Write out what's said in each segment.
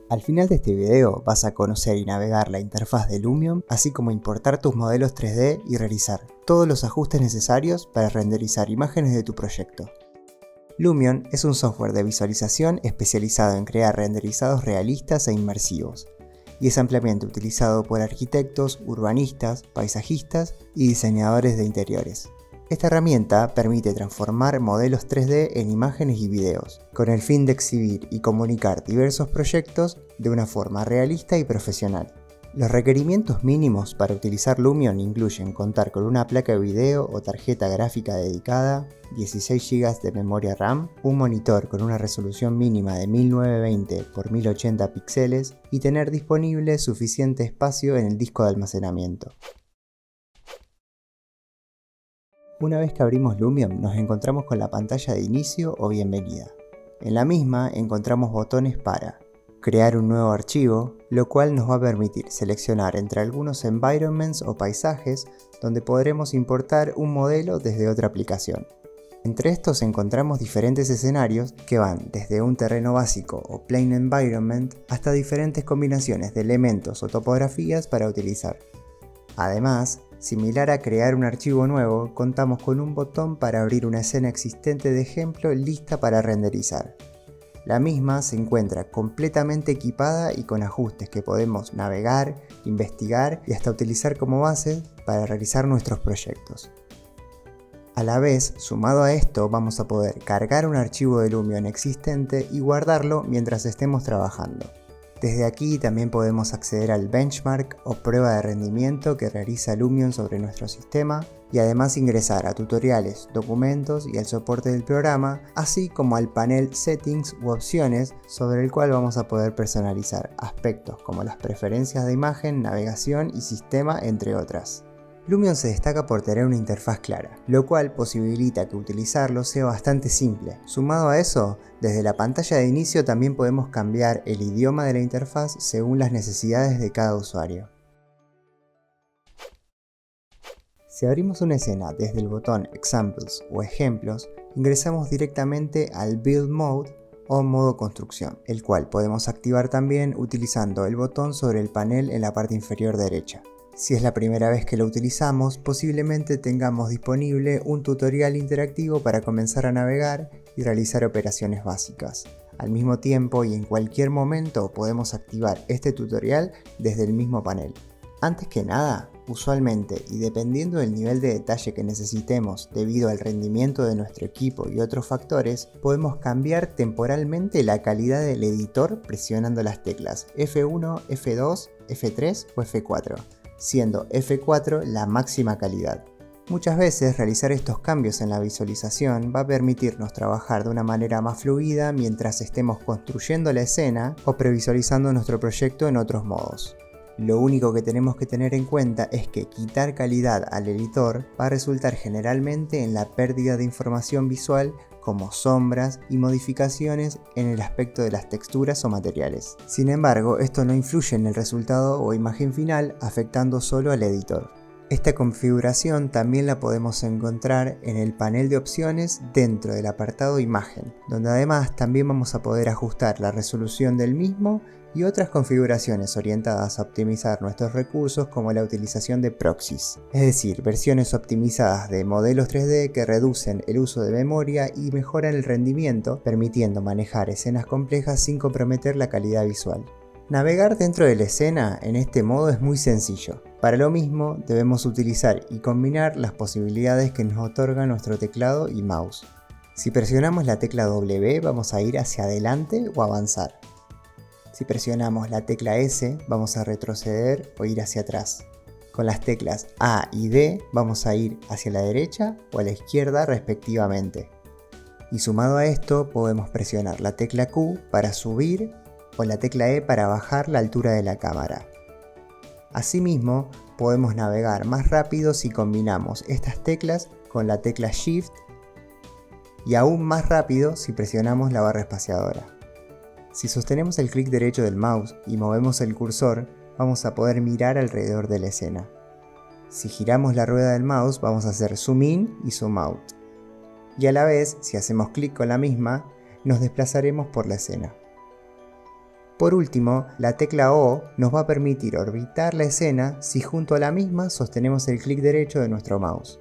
Al final de este video vas a conocer y navegar la interfaz de Lumion, así como importar tus modelos 3D y realizar todos los ajustes necesarios para renderizar imágenes de tu proyecto. Lumion es un software de visualización especializado en crear renderizados realistas e inmersivos, y es ampliamente utilizado por arquitectos, urbanistas, paisajistas y diseñadores de interiores. Esta herramienta permite transformar modelos 3D en imágenes y videos, con el fin de exhibir y comunicar diversos proyectos de una forma realista y profesional. Los requerimientos mínimos para utilizar Lumion incluyen contar con una placa de video o tarjeta gráfica dedicada, 16 GB de memoria RAM, un monitor con una resolución mínima de 1920 x 1080 píxeles y tener disponible suficiente espacio en el disco de almacenamiento. Una vez que abrimos Lumion, nos encontramos con la pantalla de inicio o bienvenida. En la misma encontramos botones para crear un nuevo archivo, lo cual nos va a permitir seleccionar entre algunos environments o paisajes donde podremos importar un modelo desde otra aplicación. Entre estos encontramos diferentes escenarios que van desde un terreno básico o plain environment hasta diferentes combinaciones de elementos o topografías para utilizar. Además, similar a crear un archivo nuevo, contamos con un botón para abrir una escena existente de ejemplo lista para renderizar. La misma se encuentra completamente equipada y con ajustes que podemos navegar, investigar y hasta utilizar como base para realizar nuestros proyectos. A la vez, sumado a esto, vamos a poder cargar un archivo de Lumion existente y guardarlo mientras estemos trabajando. Desde aquí también podemos acceder al benchmark o prueba de rendimiento que realiza Lumion sobre nuestro sistema y además ingresar a tutoriales, documentos y al soporte del programa, así como al panel Settings u opciones sobre el cual vamos a poder personalizar aspectos como las preferencias de imagen, navegación y sistema, entre otras. Lumion se destaca por tener una interfaz clara, lo cual posibilita que utilizarlo sea bastante simple. Sumado a eso, desde la pantalla de inicio también podemos cambiar el idioma de la interfaz según las necesidades de cada usuario. Si abrimos una escena desde el botón Examples o Ejemplos, ingresamos directamente al Build Mode o modo construcción, el cual podemos activar también utilizando el botón sobre el panel en la parte inferior derecha. Si es la primera vez que lo utilizamos, posiblemente tengamos disponible un tutorial interactivo para comenzar a navegar y realizar operaciones básicas. Al mismo tiempo y en cualquier momento podemos activar este tutorial desde el mismo panel. Antes que nada, usualmente y dependiendo del nivel de detalle que necesitemos debido al rendimiento de nuestro equipo y otros factores, podemos cambiar temporalmente la calidad del editor presionando las teclas F1, F2, F3 o F4. Siendo F4 la máxima calidad. Muchas veces realizar estos cambios en la visualización va a permitirnos trabajar de una manera más fluida mientras estemos construyendo la escena o previsualizando nuestro proyecto en otros modos. Lo único que tenemos que tener en cuenta es que quitar calidad al editor va a resultar generalmente en la pérdida de información visual como sombras y modificaciones en el aspecto de las texturas o materiales. Sin embargo, esto no influye en el resultado o imagen final, afectando solo al editor. Esta configuración también la podemos encontrar en el panel de opciones dentro del apartado Imagen, donde además también vamos a poder ajustar la resolución del mismo y otras configuraciones orientadas a optimizar nuestros recursos como la utilización de proxies, es decir, versiones optimizadas de modelos 3D que reducen el uso de memoria y mejoran el rendimiento, permitiendo manejar escenas complejas sin comprometer la calidad visual. Navegar dentro de la escena en este modo es muy sencillo. Para lo mismo debemos utilizar y combinar las posibilidades que nos otorga nuestro teclado y mouse. Si presionamos la tecla W vamos a ir hacia adelante o avanzar. Si presionamos la tecla S vamos a retroceder o ir hacia atrás. Con las teclas A y D vamos a ir hacia la derecha o a la izquierda respectivamente. Y sumado a esto podemos presionar la tecla Q para subir o la tecla E para bajar la altura de la cámara. Asimismo, podemos navegar más rápido si combinamos estas teclas con la tecla Shift y aún más rápido si presionamos la barra espaciadora. Si sostenemos el clic derecho del mouse y movemos el cursor, vamos a poder mirar alrededor de la escena. Si giramos la rueda del mouse, vamos a hacer zoom in y zoom out. Y a la vez, si hacemos clic con la misma, nos desplazaremos por la escena. Por último, la tecla O nos va a permitir orbitar la escena si junto a la misma sostenemos el clic derecho de nuestro mouse.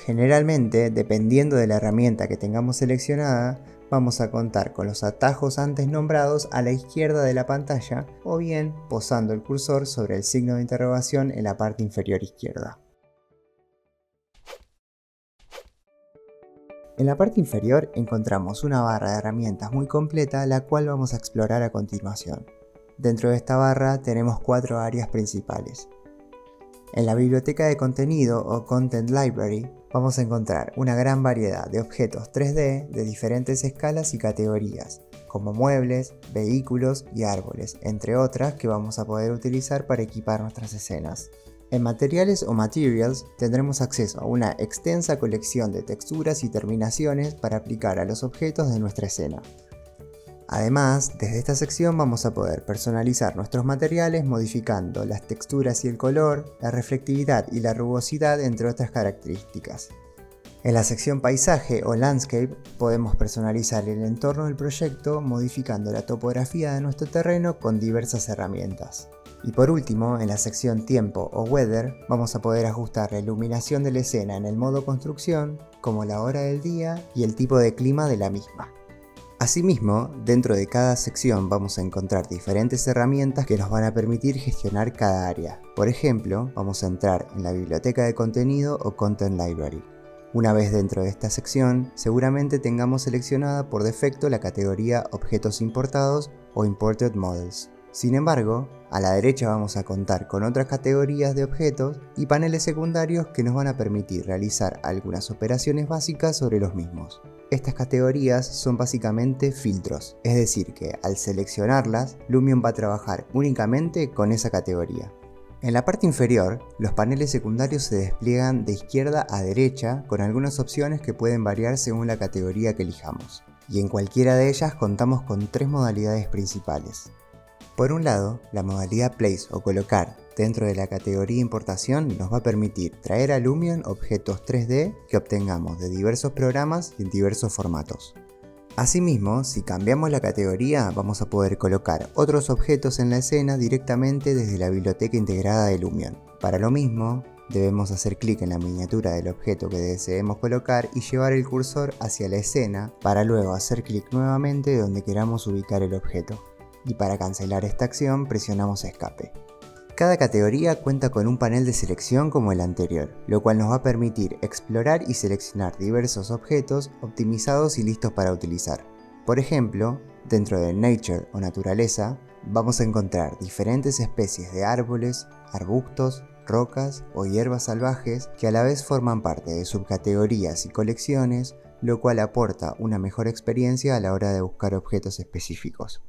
Generalmente, dependiendo de la herramienta que tengamos seleccionada, vamos a contar con los atajos antes nombrados a la izquierda de la pantalla o bien posando el cursor sobre el signo de interrogación en la parte inferior izquierda. En la parte inferior encontramos una barra de herramientas muy completa, la cual vamos a explorar a continuación. Dentro de esta barra tenemos 4 áreas principales. En la biblioteca de contenido o Content Library vamos a encontrar una gran variedad de objetos 3D de diferentes escalas y categorías, como muebles, vehículos y árboles, entre otras que vamos a poder utilizar para equipar nuestras escenas. En materiales o materials tendremos acceso a una extensa colección de texturas y terminaciones para aplicar a los objetos de nuestra escena. Además, desde esta sección vamos a poder personalizar nuestros materiales modificando las texturas y el color, la reflectividad y la rugosidad, entre otras características. En la sección Paisaje o Landscape podemos personalizar el entorno del proyecto modificando la topografía de nuestro terreno con diversas herramientas. Y por último, en la sección Tiempo o Weather vamos a poder ajustar la iluminación de la escena en el modo construcción, como la hora del día y el tipo de clima de la misma. Asimismo, dentro de cada sección vamos a encontrar diferentes herramientas que nos van a permitir gestionar cada área. Por ejemplo, vamos a entrar en la biblioteca de contenido o Content Library. Una vez dentro de esta sección, seguramente tengamos seleccionada por defecto la categoría Objetos importados o Imported Models. Sin embargo, a la derecha vamos a contar con otras categorías de objetos y paneles secundarios que nos van a permitir realizar algunas operaciones básicas sobre los mismos. Estas categorías son básicamente filtros, es decir que al seleccionarlas, Lumion va a trabajar únicamente con esa categoría. En la parte inferior, los paneles secundarios se despliegan de izquierda a derecha con algunas opciones que pueden variar según la categoría que elijamos. Y en cualquiera de ellas contamos con 3 modalidades principales. Por un lado, la modalidad Place o colocar dentro de la categoría Importación nos va a permitir traer a Lumion objetos 3D que obtengamos de diversos programas y en diversos formatos. Asimismo, si cambiamos la categoría, vamos a poder colocar otros objetos en la escena directamente desde la biblioteca integrada de Lumion. Para lo mismo, debemos hacer clic en la miniatura del objeto que deseemos colocar y llevar el cursor hacia la escena para luego hacer clic nuevamente donde queramos ubicar el objeto. Y para cancelar esta acción presionamos escape. Cada categoría cuenta con un panel de selección como el anterior, lo cual nos va a permitir explorar y seleccionar diversos objetos optimizados y listos para utilizar. Por ejemplo, dentro de Nature o Naturaleza, vamos a encontrar diferentes especies de árboles, arbustos, rocas o hierbas salvajes que a la vez forman parte de subcategorías y colecciones, lo cual aporta una mejor experiencia a la hora de buscar objetos específicos.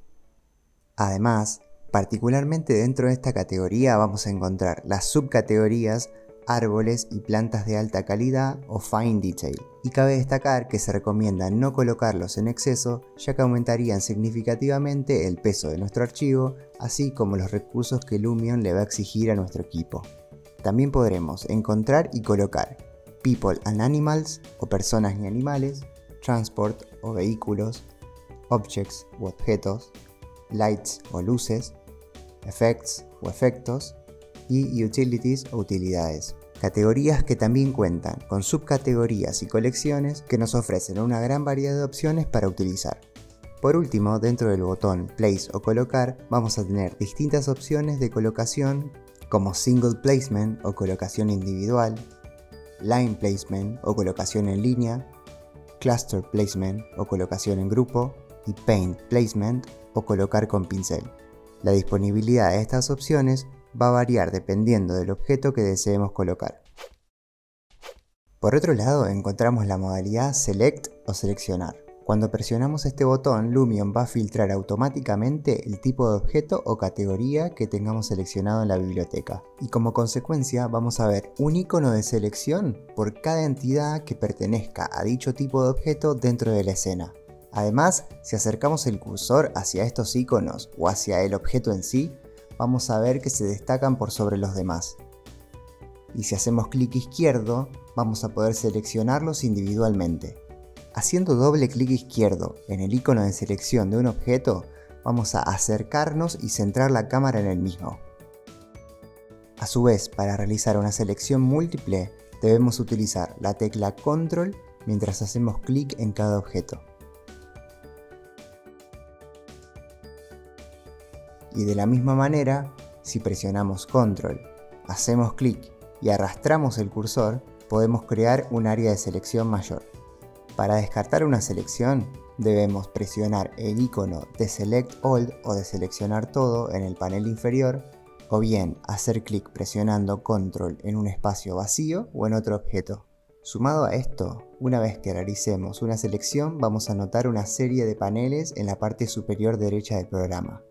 Además, particularmente dentro de esta categoría vamos a encontrar las subcategorías árboles y plantas de alta calidad o fine detail, y cabe destacar que se recomienda no colocarlos en exceso ya que aumentarían significativamente el peso de nuestro archivo, así como los recursos que Lumion le va a exigir a nuestro equipo. También podremos encontrar y colocar people and animals o personas y animales, transport o vehículos, objects u objetos, lights o luces, effects o efectos y utilities o utilidades. Categorías que también cuentan con subcategorías y colecciones que nos ofrecen una gran variedad de opciones para utilizar. Por último, dentro del botón Place o Colocar vamos a tener distintas opciones de colocación como Single Placement o colocación individual, Line Placement o colocación en línea, Cluster Placement o colocación en grupo y Paint Placement o colocar con pincel. La disponibilidad de estas opciones va a variar dependiendo del objeto que deseemos colocar. Por otro lado, encontramos la modalidad Select o Seleccionar. Cuando presionamos este botón, Lumion va a filtrar automáticamente el tipo de objeto o categoría que tengamos seleccionado en la biblioteca. Y como consecuencia vamos a ver un icono de selección por cada entidad que pertenezca a dicho tipo de objeto dentro de la escena. Además, si acercamos el cursor hacia estos iconos o hacia el objeto en sí, vamos a ver que se destacan por sobre los demás. Y si hacemos clic izquierdo, vamos a poder seleccionarlos individualmente. Haciendo doble clic izquierdo en el icono de selección de un objeto, vamos a acercarnos y centrar la cámara en el mismo. A su vez, para realizar una selección múltiple, debemos utilizar la tecla Control mientras hacemos clic en cada objeto. Y de la misma manera, si presionamos Control, hacemos clic y arrastramos el cursor, podemos crear un área de selección mayor. Para descartar una selección, debemos presionar el icono de Select All o de seleccionar todo en el panel inferior, o bien hacer clic presionando Control en un espacio vacío o en otro objeto. Sumado a esto, una vez que realicemos una selección, vamos a notar una serie de paneles en la parte superior derecha del programa.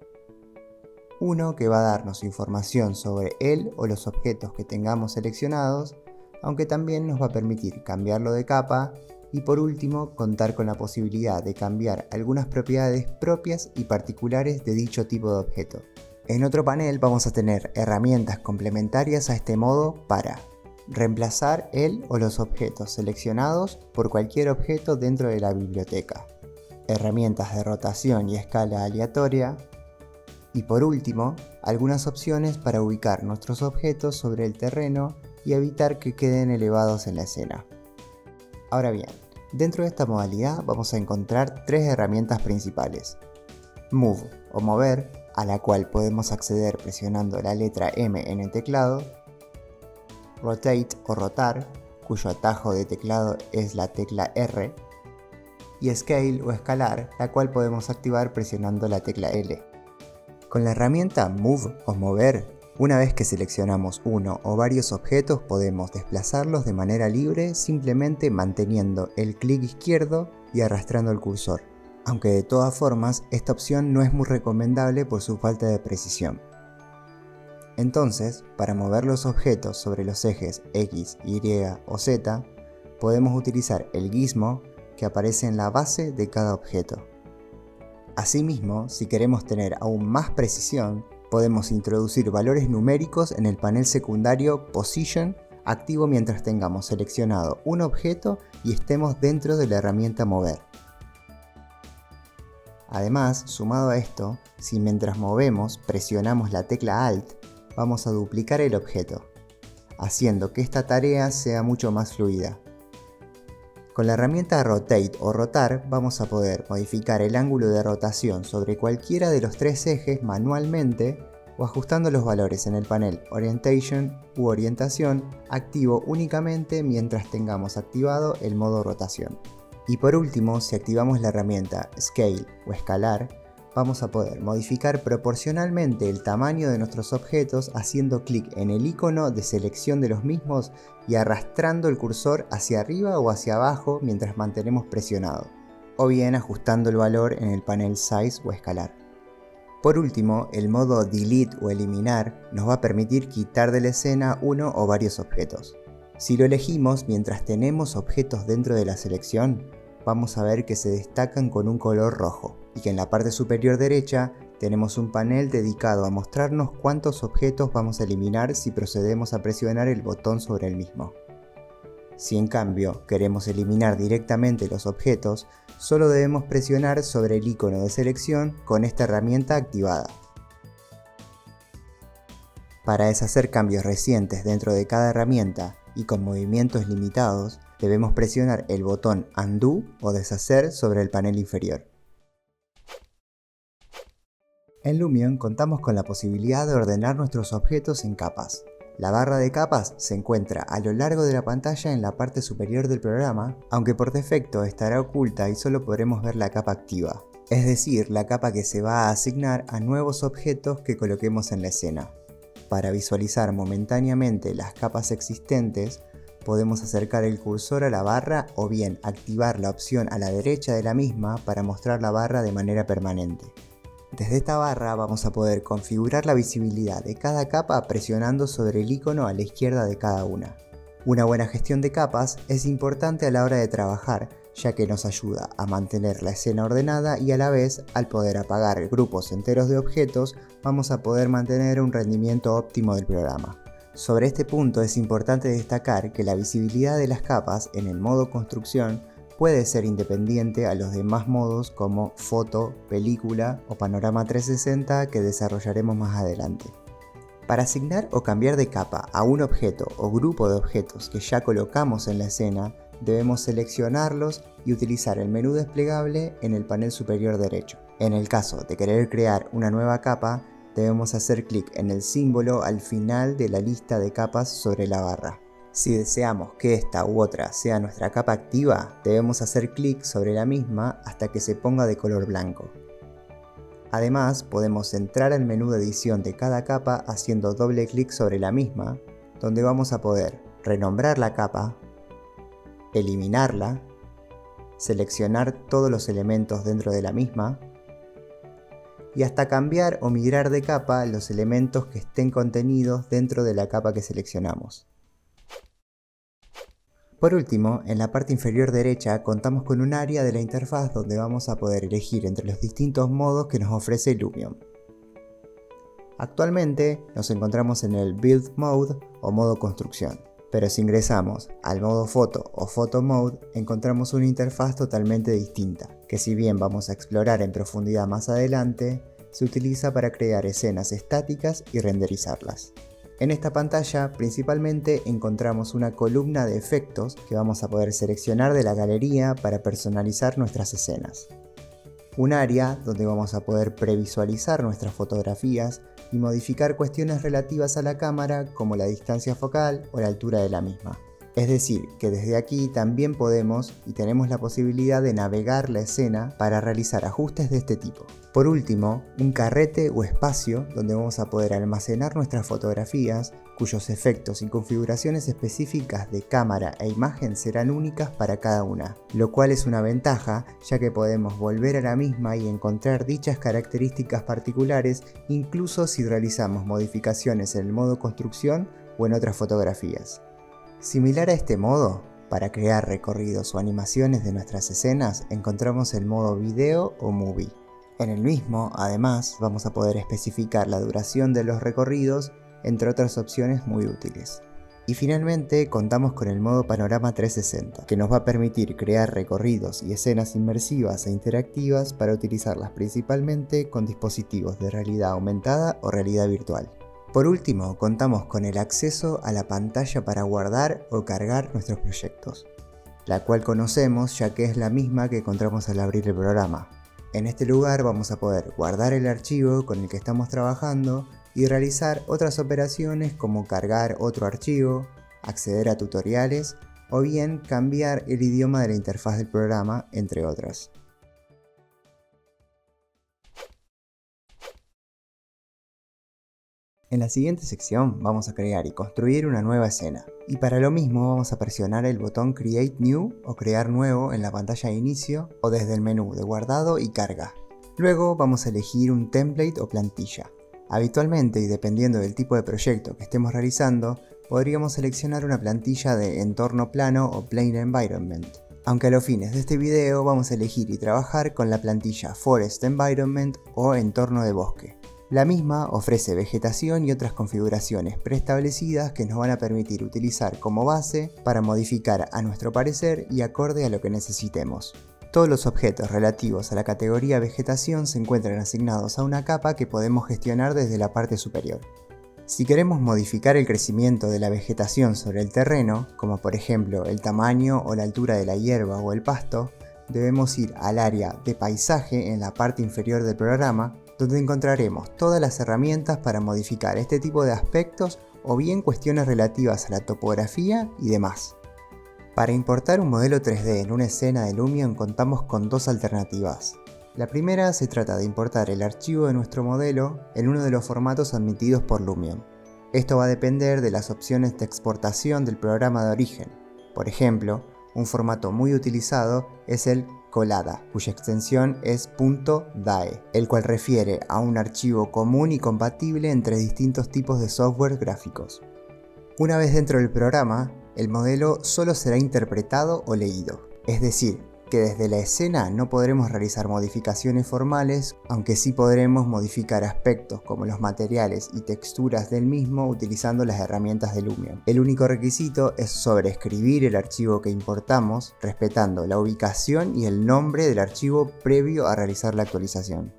Uno que va a darnos información sobre él o los objetos que tengamos seleccionados, aunque también nos va a permitir cambiarlo de capa, y por último contar con la posibilidad de cambiar algunas propiedades propias y particulares de dicho tipo de objeto. En otro panel vamos a tener herramientas complementarias a este modo para reemplazar el o los objetos seleccionados por cualquier objeto dentro de la biblioteca, herramientas de rotación y escala aleatoria, y por último, algunas opciones para ubicar nuestros objetos sobre el terreno y evitar que queden elevados en la escena. Ahora bien, dentro de esta modalidad vamos a encontrar tres herramientas principales. Move o mover, a la cual podemos acceder presionando la letra M en el teclado. Rotate o rotar, cuyo atajo de teclado es la tecla R. Y Scale o escalar, la cual podemos activar presionando la tecla L. Con la herramienta Move o mover, una vez que seleccionamos uno o varios objetos podemos desplazarlos de manera libre simplemente manteniendo el clic izquierdo y arrastrando el cursor, aunque de todas formas esta opción no es muy recomendable por su falta de precisión. Entonces, para mover los objetos sobre los ejes X, Y o Z, podemos utilizar el gizmo que aparece en la base de cada objeto. Asimismo, si queremos tener aún más precisión, podemos introducir valores numéricos en el panel secundario Position, activo mientras tengamos seleccionado un objeto y estemos dentro de la herramienta Mover. Además, sumado a esto, si mientras movemos presionamos la tecla Alt, vamos a duplicar el objeto, haciendo que esta tarea sea mucho más fluida. Con la herramienta Rotate o rotar vamos a poder modificar el ángulo de rotación sobre cualquiera de los tres ejes manualmente o ajustando los valores en el panel Orientation u orientación, activo únicamente mientras tengamos activado el modo rotación. Y por último, si activamos la herramienta Scale o escalar, vamos a poder modificar proporcionalmente el tamaño de nuestros objetos haciendo clic en el icono de selección de los mismos y arrastrando el cursor hacia arriba o hacia abajo mientras mantenemos presionado, o bien ajustando el valor en el panel Size o escalar. Por último, el modo Delete o eliminar nos va a permitir quitar de la escena uno o varios objetos. Si lo elegimos mientras tenemos objetos dentro de la selección, vamos a ver que se destacan con un color rojo y que en la parte superior derecha tenemos un panel dedicado a mostrarnos cuántos objetos vamos a eliminar si procedemos a presionar el botón sobre el mismo. Si en cambio queremos eliminar directamente los objetos, solo debemos presionar sobre el icono de selección con esta herramienta activada. Para deshacer cambios recientes dentro de cada herramienta y con movimientos limitados, debemos presionar el botón Undo o deshacer sobre el panel inferior. En Lumion contamos con la posibilidad de ordenar nuestros objetos en capas. La barra de capas se encuentra a lo largo de la pantalla en la parte superior del programa, aunque por defecto estará oculta y solo podremos ver la capa activa, es decir, la capa que se va a asignar a nuevos objetos que coloquemos en la escena. Para visualizar momentáneamente las capas existentes, podemos acercar el cursor a la barra o bien activar la opción a la derecha de la misma para mostrar la barra de manera permanente. Desde esta barra vamos a poder configurar la visibilidad de cada capa presionando sobre el icono a la izquierda de cada una. Una buena gestión de capas es importante a la hora de trabajar, ya que nos ayuda a mantener la escena ordenada y a la vez, al poder apagar grupos enteros de objetos, vamos a poder mantener un rendimiento óptimo del programa. Sobre este punto es importante destacar que la visibilidad de las capas en el modo construcción puede ser independiente a los demás modos como foto, película o panorama 360 que desarrollaremos más adelante. Para asignar o cambiar de capa a un objeto o grupo de objetos que ya colocamos en la escena, debemos seleccionarlos y utilizar el menú desplegable en el panel superior derecho. En el caso de querer crear una nueva capa, debemos hacer clic en el símbolo al final de la lista de capas sobre la barra. Si deseamos que esta u otra sea nuestra capa activa, debemos hacer clic sobre la misma hasta que se ponga de color blanco. Además, podemos entrar al menú de edición de cada capa haciendo doble clic sobre la misma, donde vamos a poder renombrar la capa, eliminarla, seleccionar todos los elementos dentro de la misma, y hasta cambiar o migrar de capa los elementos que estén contenidos dentro de la capa que seleccionamos. Por último, en la parte inferior derecha contamos con un área de la interfaz donde vamos a poder elegir entre los distintos modos que nos ofrece Lumion. Actualmente nos encontramos en el Build Mode o modo construcción, pero si ingresamos al modo foto o Photo Mode encontramos una interfaz totalmente distinta, que si bien vamos a explorar en profundidad más adelante, se utiliza para crear escenas estáticas y renderizarlas. En esta pantalla principalmente encontramos una columna de efectos que vamos a poder seleccionar de la galería para personalizar nuestras escenas. Un área donde vamos a poder previsualizar nuestras fotografías y modificar cuestiones relativas a la cámara como la distancia focal o la altura de la misma. Es decir, que desde aquí también podemos y tenemos la posibilidad de navegar la escena para realizar ajustes de este tipo. Por último, un carrete o espacio donde vamos a poder almacenar nuestras fotografías, cuyos efectos y configuraciones específicas de cámara e imagen serán únicas para cada una, lo cual es una ventaja ya que podemos volver a la misma y encontrar dichas características particulares incluso si realizamos modificaciones en el modo construcción o en otras fotografías. Similar a este modo, para crear recorridos o animaciones de nuestras escenas encontramos el modo video o movie. En el mismo, además, vamos a poder especificar la duración de los recorridos, entre otras opciones muy útiles. Y finalmente contamos con el modo panorama 360, que nos va a permitir crear recorridos y escenas inmersivas e interactivas para utilizarlas principalmente con dispositivos de realidad aumentada o realidad virtual. Por último, contamos con el acceso a la pantalla para guardar o cargar nuestros proyectos, la cual conocemos ya que es la misma que encontramos al abrir el programa. En este lugar vamos a poder guardar el archivo con el que estamos trabajando y realizar otras operaciones como cargar otro archivo, acceder a tutoriales o bien cambiar el idioma de la interfaz del programa, entre otras. En la siguiente sección vamos a crear y construir una nueva escena. Y para lo mismo vamos a presionar el botón Create New o Crear Nuevo en la pantalla de inicio o desde el menú de guardado y carga. Luego vamos a elegir un template o plantilla. Habitualmente y dependiendo del tipo de proyecto que estemos realizando, podríamos seleccionar una plantilla de entorno plano o Plane Environment. Aunque a los fines de este video vamos a elegir y trabajar con la plantilla Forest Environment o entorno de bosque. La misma ofrece vegetación y otras configuraciones preestablecidas que nos van a permitir utilizar como base para modificar a nuestro parecer y acorde a lo que necesitemos. Todos los objetos relativos a la categoría vegetación se encuentran asignados a una capa que podemos gestionar desde la parte superior. Si queremos modificar el crecimiento de la vegetación sobre el terreno, como por ejemplo el tamaño o la altura de la hierba o el pasto, debemos ir al área de paisaje en la parte inferior del programa, donde encontraremos todas las herramientas para modificar este tipo de aspectos o bien cuestiones relativas a la topografía y demás. Para importar un modelo 3D en una escena de Lumion contamos con dos alternativas. La primera se trata de importar el archivo de nuestro modelo en uno de los formatos admitidos por Lumion. Esto va a depender de las opciones de exportación del programa de origen. Por ejemplo, un formato muy utilizado es el Collada, cuya extensión es .dae, el cual refiere a un archivo común y compatible entre distintos tipos de software gráficos. Una vez dentro del programa, el modelo solo será interpretado o leído, es decir, que desde la escena no podremos realizar modificaciones formales, aunque sí podremos modificar aspectos como los materiales y texturas del mismo utilizando las herramientas de Lumion. El único requisito es sobreescribir el archivo que importamos, respetando la ubicación y el nombre del archivo previo a realizar la actualización.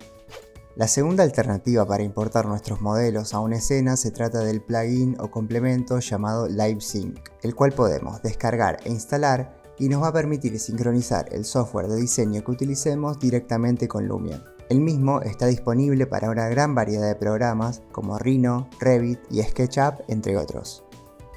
La segunda alternativa para importar nuestros modelos a una escena se trata del plugin o complemento llamado LiveSync, el cual podemos descargar e instalar y nos va a permitir sincronizar el software de diseño que utilicemos directamente con Lumion. El mismo está disponible para una gran variedad de programas como Rhino, Revit y SketchUp, entre otros.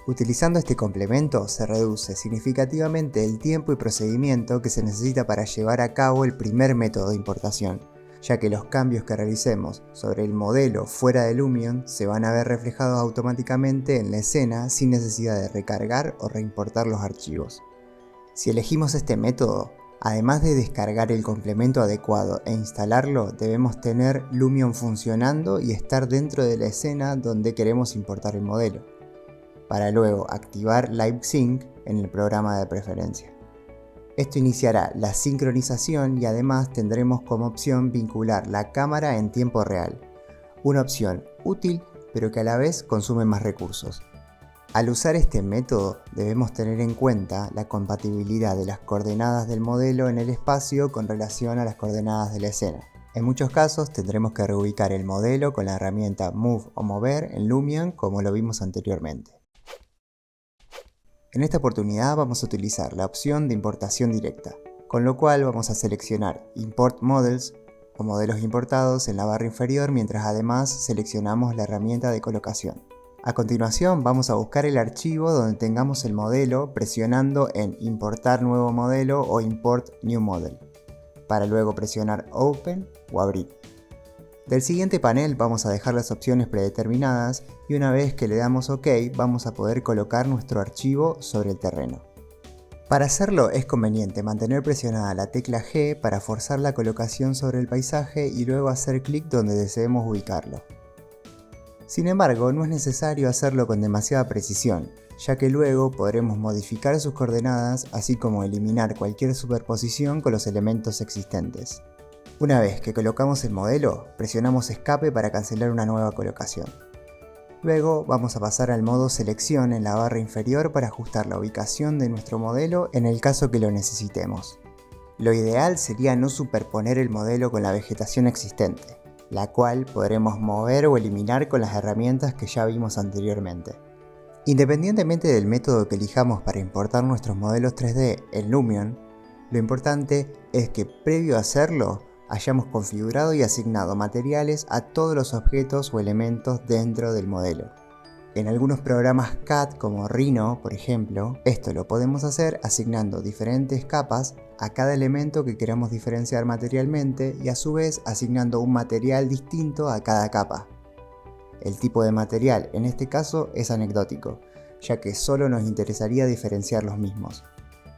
Utilizando este complemento se reduce significativamente el tiempo y procedimiento que se necesita para llevar a cabo el primer método de importación, ya que los cambios que realicemos sobre el modelo fuera de Lumion se van a ver reflejados automáticamente en la escena sin necesidad de recargar o reimportar los archivos. Si elegimos este método, además de descargar el complemento adecuado e instalarlo, debemos tener Lumion funcionando y estar dentro de la escena donde queremos importar el modelo, para luego activar LiveSync en el programa de preferencia. Esto iniciará la sincronización y además tendremos como opción vincular la cámara en tiempo real, una opción útil pero que a la vez consume más recursos. Al usar este método debemos tener en cuenta la compatibilidad de las coordenadas del modelo en el espacio con relación a las coordenadas de la escena. En muchos casos tendremos que reubicar el modelo con la herramienta Move o Mover en Lumion como lo vimos anteriormente. En esta oportunidad vamos a utilizar la opción de importación directa, con lo cual vamos a seleccionar Import Models o modelos importados en la barra inferior mientras además seleccionamos la herramienta de colocación. A continuación vamos a buscar el archivo donde tengamos el modelo presionando en Importar nuevo modelo o Import New Model, para luego presionar Open o Abrir. Del siguiente panel vamos a dejar las opciones predeterminadas y una vez que le damos OK vamos a poder colocar nuestro archivo sobre el terreno. Para hacerlo es conveniente mantener presionada la tecla G para forzar la colocación sobre el paisaje y luego hacer clic donde deseemos ubicarlo. Sin embargo, no es necesario hacerlo con demasiada precisión, ya que luego podremos modificar sus coordenadas así como eliminar cualquier superposición con los elementos existentes. Una vez que colocamos el modelo, presionamos escape para cancelar una nueva colocación. Luego vamos a pasar al modo selección en la barra inferior para ajustar la ubicación de nuestro modelo en el caso que lo necesitemos. Lo ideal sería no superponer el modelo con la vegetación existente, la cual podremos mover o eliminar con las herramientas que ya vimos anteriormente. Independientemente del método que elijamos para importar nuestros modelos 3D en Lumion, lo importante es que previo a hacerlo hayamos configurado y asignado materiales a todos los objetos o elementos dentro del modelo. En algunos programas CAD como Rhino, por ejemplo, esto lo podemos hacer asignando diferentes capas a cada elemento que queramos diferenciar materialmente y a su vez asignando un material distinto a cada capa. El tipo de material en este caso es anecdótico, ya que solo nos interesaría diferenciar los mismos.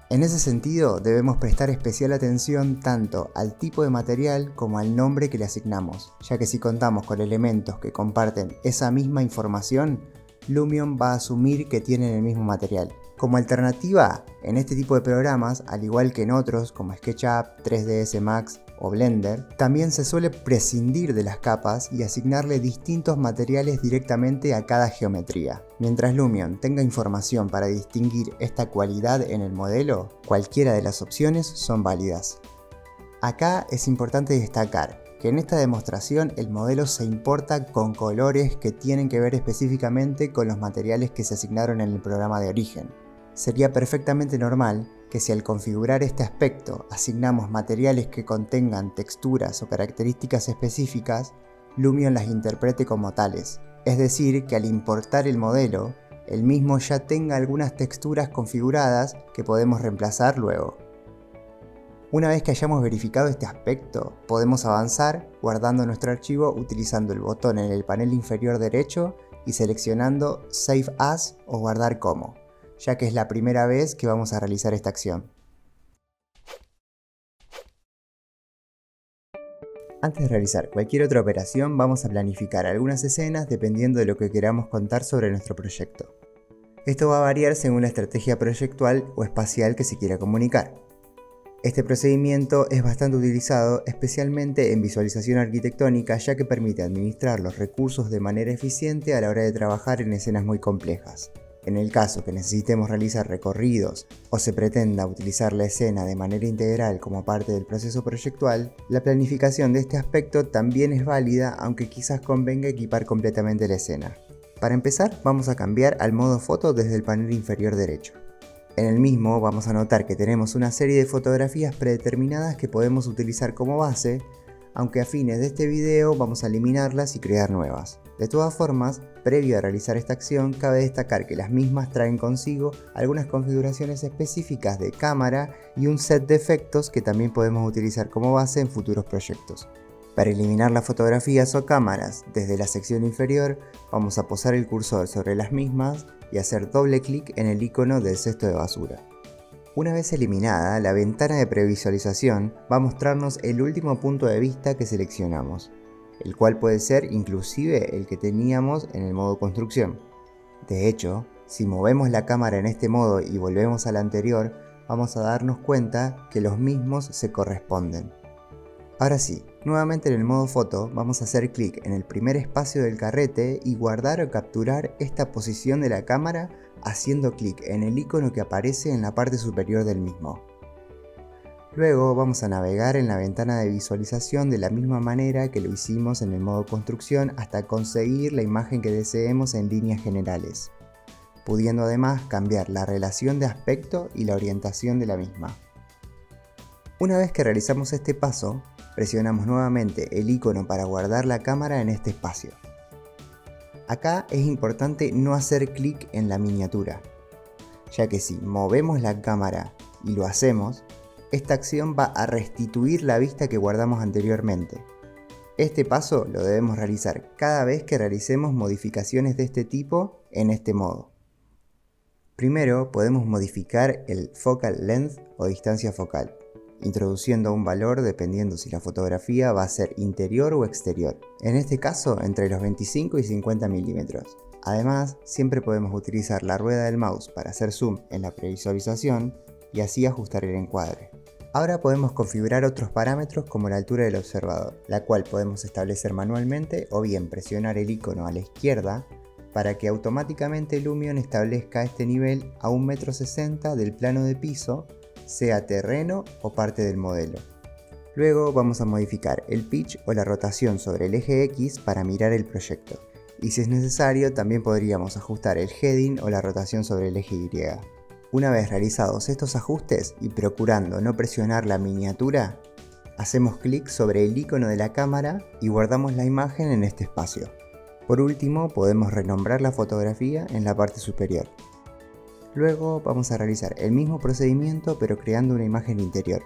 En ese sentido debemos prestar especial atención tanto al tipo de material como al nombre que le asignamos, ya que si contamos con elementos que comparten esa misma información, Lumion va a asumir que tienen el mismo material. Como alternativa, en este tipo de programas, al igual que en otros como SketchUp, 3ds Max o Blender, también se suele prescindir de las capas y asignarle distintos materiales directamente a cada geometría. Mientras Lumion tenga información para distinguir esta cualidad en el modelo, cualquiera de las opciones son válidas. Acá es importante destacar que en esta demostración el modelo se importa con colores que tienen que ver específicamente con los materiales que se asignaron en el programa de origen. Sería perfectamente normal que si al configurar este aspecto asignamos materiales que contengan texturas o características específicas, Lumion las interprete como tales, es decir, que al importar el modelo, el mismo ya tenga algunas texturas configuradas que podemos reemplazar luego. Una vez que hayamos verificado este aspecto, podemos avanzar guardando nuestro archivo utilizando el botón en el panel inferior derecho y seleccionando Save As o Guardar como, ya que es la primera vez que vamos a realizar esta acción. Antes de realizar cualquier otra operación, vamos a planificar algunas escenas dependiendo de lo que queramos contar sobre nuestro proyecto. Esto va a variar según la estrategia proyectual o espacial que se quiera comunicar. Este procedimiento es bastante utilizado, especialmente en visualización arquitectónica, ya que permite administrar los recursos de manera eficiente a la hora de trabajar en escenas muy complejas. En el caso que necesitemos realizar recorridos o se pretenda utilizar la escena de manera integral como parte del proceso proyectual, la planificación de este aspecto también es válida, aunque quizás convenga equipar completamente la escena. Para empezar, vamos a cambiar al modo foto desde el panel inferior derecho. En el mismo vamos a notar que tenemos una serie de fotografías predeterminadas que podemos utilizar como base, aunque a fines de este video vamos a eliminarlas y crear nuevas. De todas formas, previo a realizar esta acción, cabe destacar que las mismas traen consigo algunas configuraciones específicas de cámara y un set de efectos que también podemos utilizar como base en futuros proyectos. Para eliminar las fotografías o cámaras desde la sección inferior, vamos a posar el cursor sobre las mismas y hacer doble clic en el icono del cesto de basura. Una vez eliminada, la ventana de previsualización va a mostrarnos el último punto de vista que seleccionamos, el cual puede ser inclusive el que teníamos en el modo construcción. De hecho, si movemos la cámara en este modo y volvemos al anterior, vamos a darnos cuenta que los mismos se corresponden. Ahora sí, nuevamente en el modo foto vamos a hacer clic en el primer espacio del carrete y guardar o capturar esta posición de la cámara haciendo clic en el icono que aparece en la parte superior del mismo. Luego vamos a navegar en la ventana de visualización de la misma manera que lo hicimos en el modo construcción hasta conseguir la imagen que deseemos en líneas generales, pudiendo además cambiar la relación de aspecto y la orientación de la misma. Una vez que realizamos este paso, presionamos nuevamente el icono para guardar la cámara en este espacio. Acá es importante no hacer clic en la miniatura, ya que si movemos la cámara y lo hacemos, esta acción va a restituir la vista que guardamos anteriormente. Este paso lo debemos realizar cada vez que realicemos modificaciones de este tipo en este modo. Primero podemos modificar el focal length o distancia focal, introduciendo un valor dependiendo si la fotografía va a ser interior o exterior, en este caso entre los 25 y 50 milímetros. Además, siempre podemos utilizar la rueda del mouse para hacer zoom en la previsualización y así ajustar el encuadre. Ahora podemos configurar otros parámetros como la altura del observador, la cual podemos establecer manualmente o bien presionar el icono a la izquierda para que automáticamente Lumion establezca este nivel a 1,60 m del plano de piso, sea terreno o parte del modelo. Luego vamos a modificar el pitch o la rotación sobre el eje X para mirar el proyecto, y si es necesario también podríamos ajustar el heading o la rotación sobre el eje Y. Una vez realizados estos ajustes y procurando no presionar la miniatura, hacemos clic sobre el icono de la cámara y guardamos la imagen en este espacio. Por último, podemos renombrar la fotografía en la parte superior. Luego vamos a realizar el mismo procedimiento pero creando una imagen interior.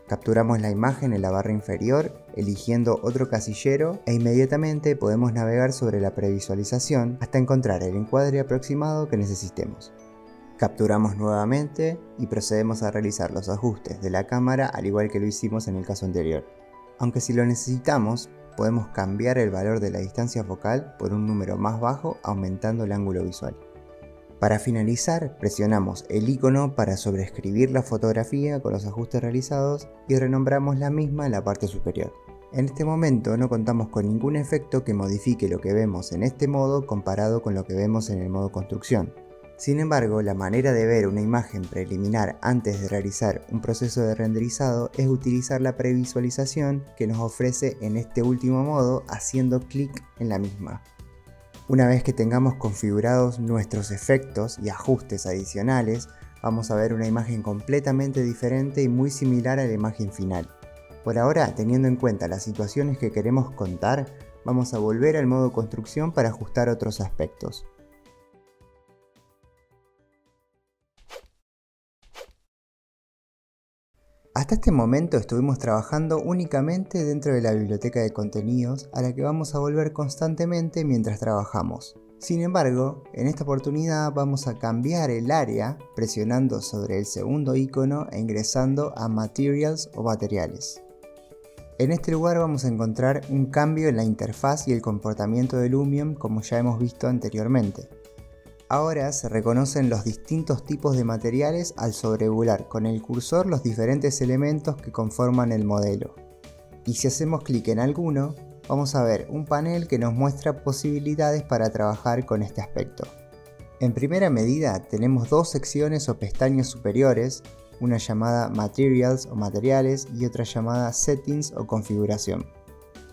Capturamos la imagen en la barra inferior, eligiendo otro casillero e inmediatamente podemos navegar sobre la previsualización hasta encontrar el encuadre aproximado que necesitemos. Capturamos nuevamente y procedemos a realizar los ajustes de la cámara al igual que lo hicimos en el caso anterior. Aunque si lo necesitamos, podemos cambiar el valor de la distancia focal por un número más bajo aumentando el ángulo visual. Para finalizar, presionamos el icono para sobreescribir la fotografía con los ajustes realizados y renombramos la misma en la parte superior. En este momento no contamos con ningún efecto que modifique lo que vemos en este modo comparado con lo que vemos en el modo construcción. Sin embargo, la manera de ver una imagen preliminar antes de realizar un proceso de renderizado es utilizar la previsualización que nos ofrece en este último modo haciendo clic en la misma. Una vez que tengamos configurados nuestros efectos y ajustes adicionales, vamos a ver una imagen completamente diferente y muy similar a la imagen final. Por ahora, teniendo en cuenta las situaciones que queremos contar, vamos a volver al modo construcción para ajustar otros aspectos. Hasta este momento estuvimos trabajando únicamente dentro de la biblioteca de contenidos a la que vamos a volver constantemente mientras trabajamos. Sin embargo, en esta oportunidad vamos a cambiar el área presionando sobre el segundo icono e ingresando a Materials o Materiales. En este lugar vamos a encontrar un cambio en la interfaz y el comportamiento de Lumion como ya hemos visto anteriormente. Ahora se reconocen los distintos tipos de materiales al sobrevolar con el cursor los diferentes elementos que conforman el modelo. Y si hacemos clic en alguno, vamos a ver un panel que nos muestra posibilidades para trabajar con este aspecto. En primera medida tenemos dos secciones o pestañas superiores, una llamada Materials o Materiales y otra llamada Settings o Configuración.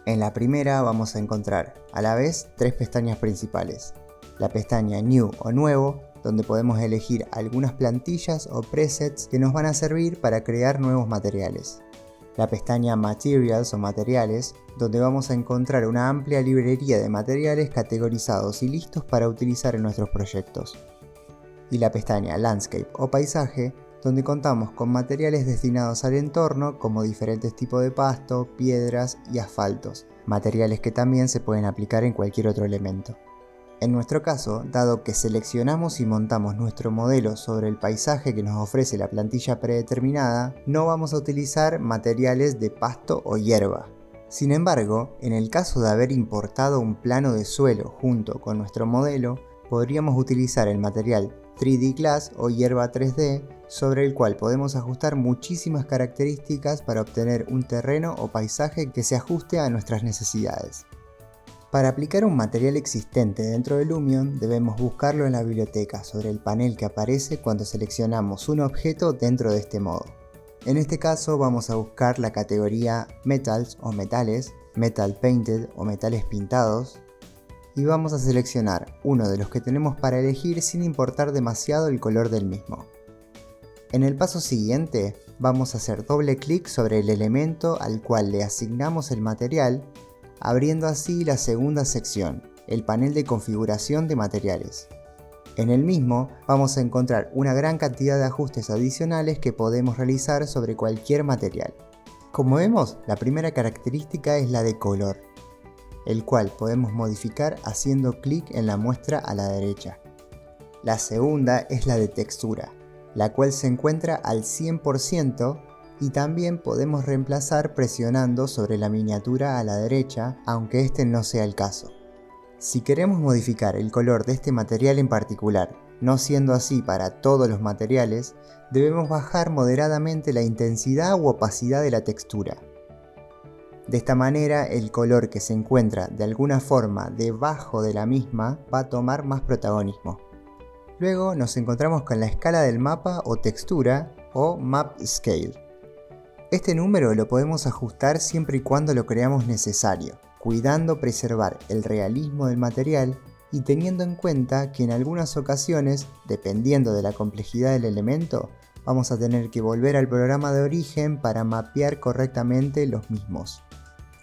En la primera vamos a encontrar a la vez tres pestañas principales. La pestaña New o Nuevo, donde podemos elegir algunas plantillas o presets que nos van a servir para crear nuevos materiales. La pestaña Materials o Materiales, donde vamos a encontrar una amplia librería de materiales categorizados y listos para utilizar en nuestros proyectos. Y la pestaña Landscape o Paisaje, donde contamos con materiales destinados al entorno como diferentes tipos de pasto, piedras y asfaltos, materiales que también se pueden aplicar en cualquier otro elemento. En nuestro caso, dado que seleccionamos y montamos nuestro modelo sobre el paisaje que nos ofrece la plantilla predeterminada, no vamos a utilizar materiales de pasto o hierba. Sin embargo, en el caso de haber importado un plano de suelo junto con nuestro modelo, podríamos utilizar el material 3D Glass o hierba 3D, sobre el cual podemos ajustar muchísimas características para obtener un terreno o paisaje que se ajuste a nuestras necesidades. Para aplicar un material existente dentro de Lumion, debemos buscarlo en la biblioteca sobre el panel que aparece cuando seleccionamos un objeto dentro de este modo. En este caso vamos a buscar la categoría Metals o Metales, Metal Painted o Metales Pintados, y vamos a seleccionar uno de los que tenemos para elegir sin importar demasiado el color del mismo. En el paso siguiente, vamos a hacer doble clic sobre el elemento al cual le asignamos el material, abriendo así la segunda sección, el panel de configuración de materiales. En el mismo vamos a encontrar una gran cantidad de ajustes adicionales que podemos realizar sobre cualquier material. Como vemos, la primera característica es la de color, el cual podemos modificar haciendo clic en la muestra a la derecha. La segunda es la de textura, la cual se encuentra al 100%, y también podemos reemplazar presionando sobre la miniatura a la derecha, aunque este no sea el caso. Si queremos modificar el color de este material en particular, no siendo así para todos los materiales, debemos bajar moderadamente la intensidad u opacidad de la textura. De esta manera, el color que se encuentra de alguna forma debajo de la misma va a tomar más protagonismo. Luego nos encontramos con la escala del mapa o textura o Map Scale. Este número lo podemos ajustar siempre y cuando lo creamos necesario, cuidando preservar el realismo del material y teniendo en cuenta que en algunas ocasiones, dependiendo de la complejidad del elemento, vamos a tener que volver al programa de origen para mapear correctamente los mismos.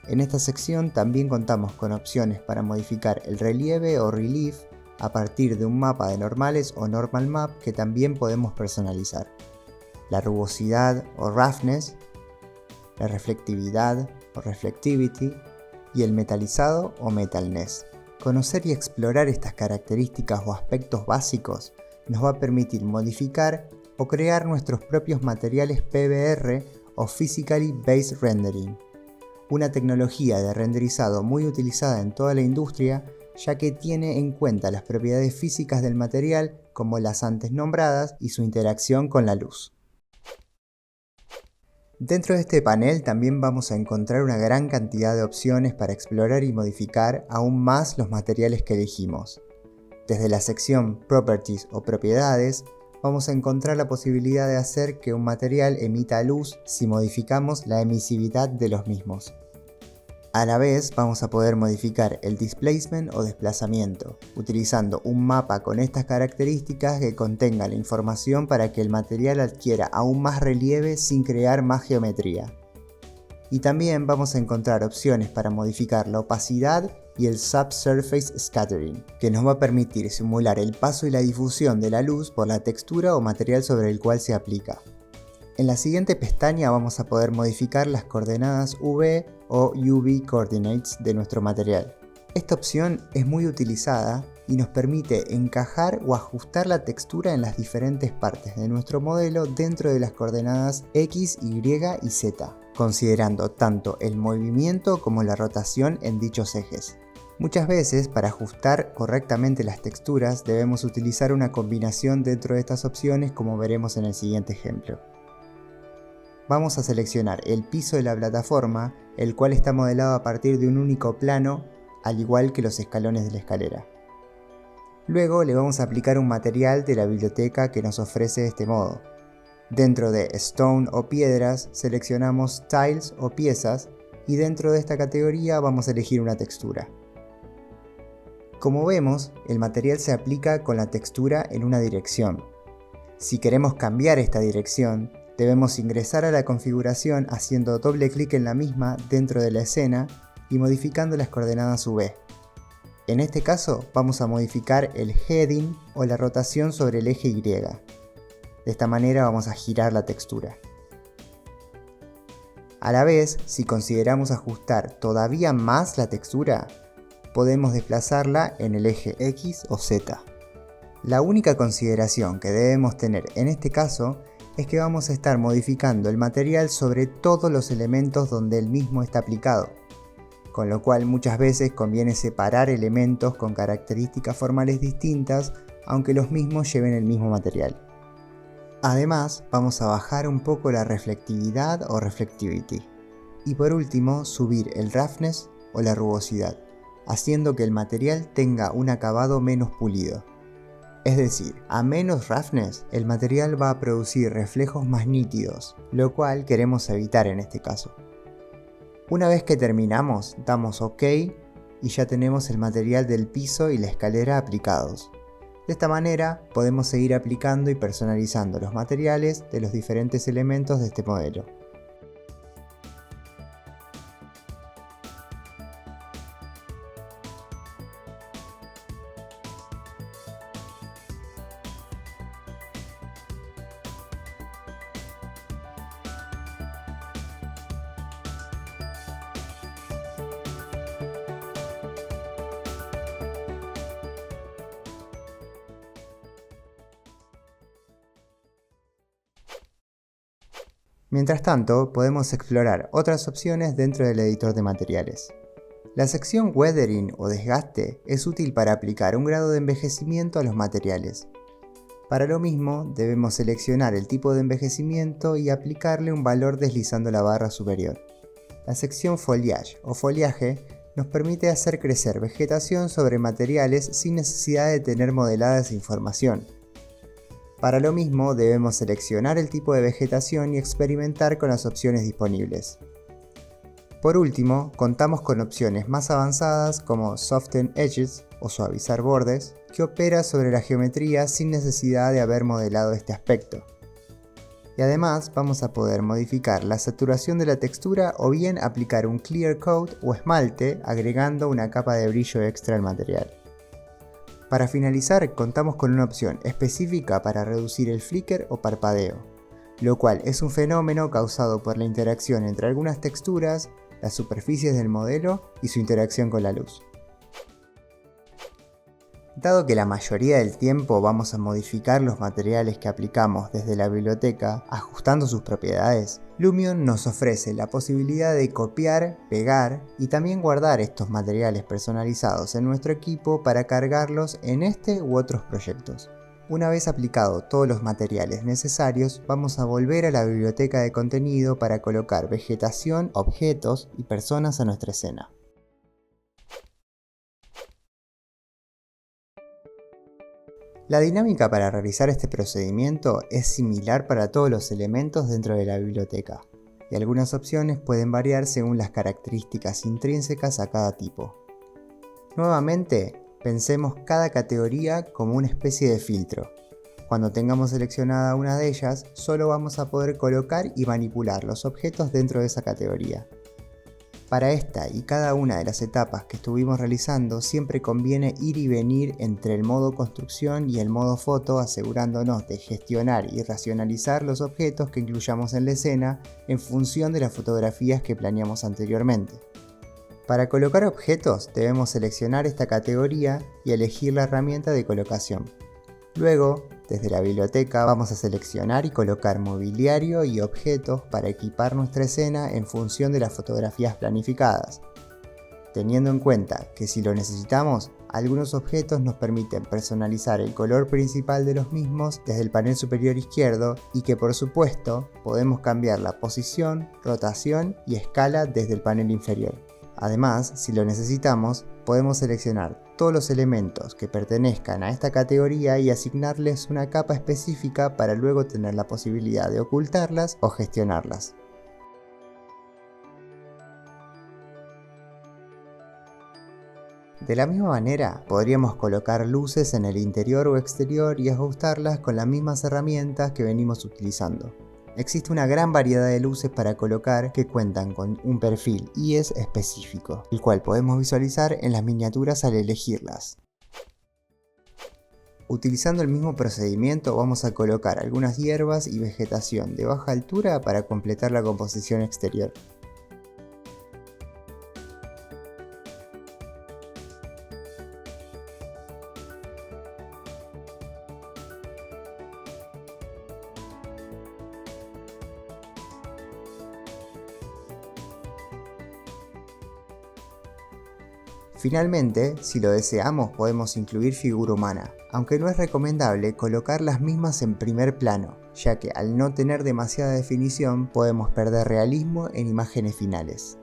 En esta sección también contamos con opciones para modificar el relieve o relief a partir de un mapa de normales o normal map que también podemos personalizar. La rugosidad o roughness, la reflectividad o reflectivity y el metalizado o metalness. Conocer y explorar estas características o aspectos básicos nos va a permitir modificar o crear nuestros propios materiales PBR o Physically Based Rendering, una tecnología de renderizado muy utilizada en toda la industria, ya que tiene en cuenta las propiedades físicas del material como las antes nombradas y su interacción con la luz. Dentro de este panel también vamos a encontrar una gran cantidad de opciones para explorar y modificar aún más los materiales que elegimos. Desde la sección Properties o Propiedades, vamos a encontrar la posibilidad de hacer que un material emita luz si modificamos la emisividad de los mismos. A la vez vamos a poder modificar el displacement o desplazamiento, utilizando un mapa con estas características que contenga la información para que el material adquiera aún más relieve sin crear más geometría. Y también vamos a encontrar opciones para modificar la opacidad y el Subsurface Scattering, que nos va a permitir simular el paso y la difusión de la luz por la textura o material sobre el cual se aplica. En la siguiente pestaña vamos a poder modificar las coordenadas UV o UV Coordinates de nuestro material. Esta opción es muy utilizada y nos permite encajar o ajustar la textura en las diferentes partes de nuestro modelo dentro de las coordenadas X, Y y Z, considerando tanto el movimiento como la rotación en dichos ejes. Muchas veces, para ajustar correctamente las texturas, debemos utilizar una combinación dentro de estas opciones, como veremos en el siguiente ejemplo. Vamos a seleccionar el piso de la plataforma, el cual está modelado a partir de un único plano, al igual que los escalones de la escalera. Luego le vamos a aplicar un material de la biblioteca que nos ofrece este modo. Dentro de Stone o piedras, seleccionamos Tiles o piezas, y dentro de esta categoría vamos a elegir una textura. Como vemos, el material se aplica con la textura en una dirección. Si queremos cambiar esta dirección, debemos ingresar a la configuración haciendo doble clic en la misma dentro de la escena y modificando las coordenadas UV. En este caso vamos a modificar el heading o la rotación sobre el eje Y. De esta manera vamos a girar la textura. A la vez, si consideramos ajustar todavía más la textura, podemos desplazarla en el eje X o Z. La única consideración que debemos tener en este caso es que vamos a estar modificando el material sobre todos los elementos donde el mismo está aplicado, con lo cual muchas veces conviene separar elementos con características formales distintas, aunque los mismos lleven el mismo material. Además, vamos a bajar un poco la reflectividad o reflectivity. Y por último, subir el roughness o la rugosidad, haciendo que el material tenga un acabado menos pulido. Es decir, a menos roughness, el material va a producir reflejos más nítidos, lo cual queremos evitar en este caso. Una vez que terminamos, damos OK y ya tenemos el material del piso y la escalera aplicados. De esta manera podemos seguir aplicando y personalizando los materiales de los diferentes elementos de este modelo. Mientras tanto, podemos explorar otras opciones dentro del editor de materiales. La sección Weathering o desgaste es útil para aplicar un grado de envejecimiento a los materiales. Para lo mismo, debemos seleccionar el tipo de envejecimiento y aplicarle un valor deslizando la barra superior. La sección Foliage o follaje nos permite hacer crecer vegetación sobre materiales sin necesidad de tener modelada esa información. Para lo mismo debemos seleccionar el tipo de vegetación y experimentar con las opciones disponibles. Por último, contamos con opciones más avanzadas como Soften Edges o suavizar bordes, que opera sobre la geometría sin necesidad de haber modelado este aspecto. Y además vamos a poder modificar la saturación de la textura o bien aplicar un clear coat o esmalte agregando una capa de brillo extra al material. Para finalizar, contamos con una opción específica para reducir el flicker o parpadeo, lo cual es un fenómeno causado por la interacción entre algunas texturas, las superficies del modelo y su interacción con la luz. Dado que la mayoría del tiempo vamos a modificar los materiales que aplicamos desde la biblioteca, ajustando sus propiedades, Lumion nos ofrece la posibilidad de copiar, pegar y también guardar estos materiales personalizados en nuestro equipo para cargarlos en este u otros proyectos. Una vez aplicado todos los materiales necesarios, vamos a volver a la biblioteca de contenido para colocar vegetación, objetos y personas a nuestra escena. La dinámica para realizar este procedimiento es similar para todos los elementos dentro de la biblioteca, y algunas opciones pueden variar según las características intrínsecas a cada tipo. Nuevamente, pensemos cada categoría como una especie de filtro. Cuando tengamos seleccionada una de ellas, solo vamos a poder colocar y manipular los objetos dentro de esa categoría. Para esta y cada una de las etapas que estuvimos realizando, siempre conviene ir y venir entre el modo construcción y el modo foto, asegurándonos de gestionar y racionalizar los objetos que incluyamos en la escena en función de las fotografías que planeamos anteriormente. Para colocar objetos debemos seleccionar esta categoría y elegir la herramienta de colocación. Luego, desde la biblioteca vamos a seleccionar y colocar mobiliario y objetos para equipar nuestra escena en función de las fotografías planificadas. teniendo en cuenta que si lo necesitamos, algunos objetos nos permiten personalizar el color principal de los mismos desde el panel superior izquierdo y que por supuesto podemos cambiar la posición, rotación y escala desde el panel inferior. Además, si lo necesitamos, podemos seleccionar todos los elementos que pertenezcan a esta categoría y asignarles una capa específica para luego tener la posibilidad de ocultarlas o gestionarlas. De la misma manera, podríamos colocar luces en el interior o exterior y ajustarlas con las mismas herramientas que venimos utilizando. Existe una gran variedad de luces para colocar que cuentan con un perfil IES específico, el cual podemos visualizar en las miniaturas al elegirlas. Utilizando el mismo procedimiento vamos a colocar algunas hierbas y vegetación de baja altura para completar la composición exterior. Finalmente, si lo deseamos podemos incluir figura humana, aunque no es recomendable colocar las mismas en primer plano, ya que al no tener demasiada definición podemos perder realismo en imágenes finales.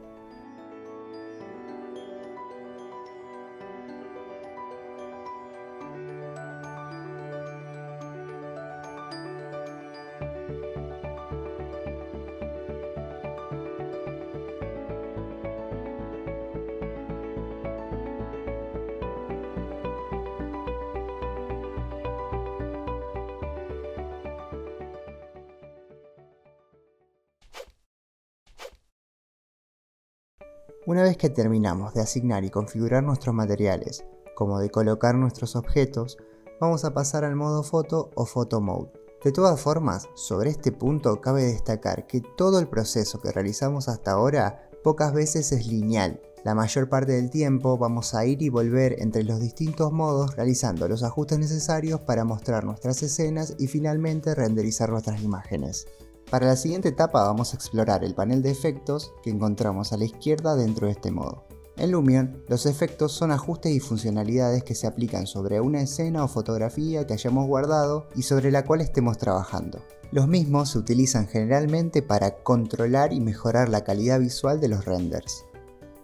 Una vez que terminamos de asignar y configurar nuestros materiales, como de colocar nuestros objetos, vamos a pasar al modo foto o photo mode. De todas formas, sobre este punto cabe destacar que todo el proceso que realizamos hasta ahora pocas veces es lineal. La mayor parte del tiempo vamos a ir y volver entre los distintos modos realizando los ajustes necesarios para mostrar nuestras escenas y finalmente renderizar nuestras imágenes. Para la siguiente etapa vamos a explorar el panel de efectos que encontramos a la izquierda dentro de este modo. En Lumion, los efectos son ajustes y funcionalidades que se aplican sobre una escena o fotografía que hayamos guardado y sobre la cual estemos trabajando. Los mismos se utilizan generalmente para controlar y mejorar la calidad visual de los renders.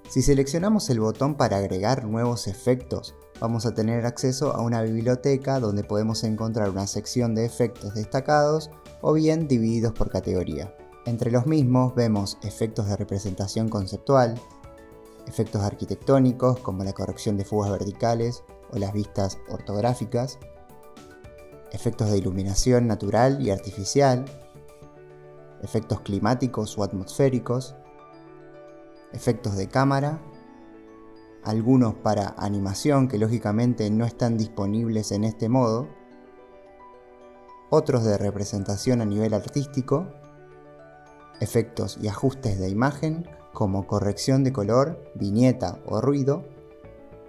Si seleccionamos el botón para agregar nuevos efectos, vamos a tener acceso a una biblioteca donde podemos encontrar una sección de efectos destacados o bien divididos por categoría. Entre los mismos vemos efectos de representación conceptual, efectos arquitectónicos como la corrección de fugas verticales o las vistas ortográficas, efectos de iluminación natural y artificial, efectos climáticos o atmosféricos, efectos de cámara, algunos para animación que lógicamente no están disponibles en este modo, otros de representación a nivel artístico, efectos y ajustes de imagen como corrección de color, viñeta o ruido,